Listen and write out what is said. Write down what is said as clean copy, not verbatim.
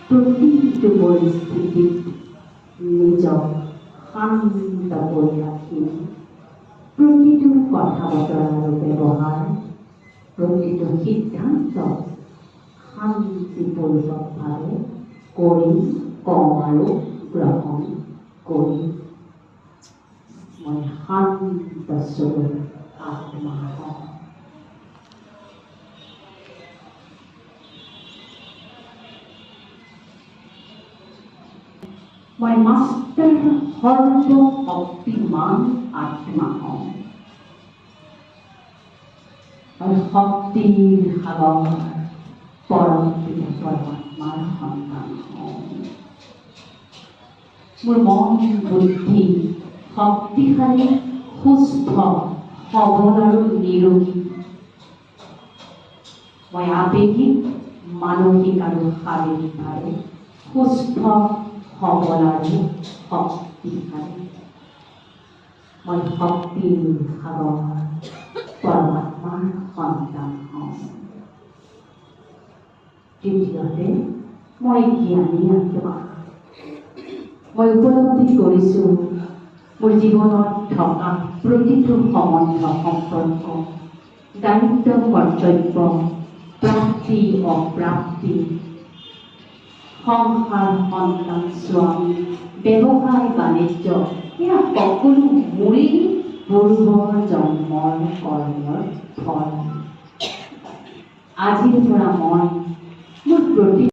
প্ৰতিটো পৰিস্থিতিত নিজক শান্ত কৰি ৰাখি প্ৰতিটো কথা বতৰা আৰু ব্যৱহাৰ প্ৰতিটো সিদ্ধান্ত শান্তিপূৰ্বকভাৱে কৰি কওঁ আৰু গ্ৰহণ কৰি মই শান্ত স্বৰূপ আত্মা হওঁ। মই মাষ্টাৰ সৰ্বশক্তিমান আত্মা হওঁ। মই শক্তিৰ সাগৰ পৰম পিতা পৰমাত্মাৰ সন্তান হওঁ। মোৰ মন বুদ্ধি শক্তিশালী, সুস্থ, সবল আৰু নিৰোগী। মই আৱেগিক, মানসিক আৰু শাৰীৰিকভাৱে সুস্থ, সবল আৰু শক্তিশালী। মই শক্তিৰ সাগৰ পৰমাত্মাৰ সন্তান হওঁ। তৃতীয়তে মই জ্ঞানী আত্মা। মই উপলব্ধি কৰিছোঁ মোৰ জীৱনত থকা প্ৰতিটো সম্বন্ধ, সম্পৰ্ক, দায়িত্ব, কৰ্তব্য, প্ৰাপ্তি, অপ্ৰাপ্তি, সংসাৰ, সন্তান, স্বামী, ব্যৱসায়, বাণিজ্য, এয়া সকলো মোৰেই পূৰ্বৰ জন্মৰ কৰ্মৰ ফল। আজিৰ পৰা মই মোৰ প্ৰতি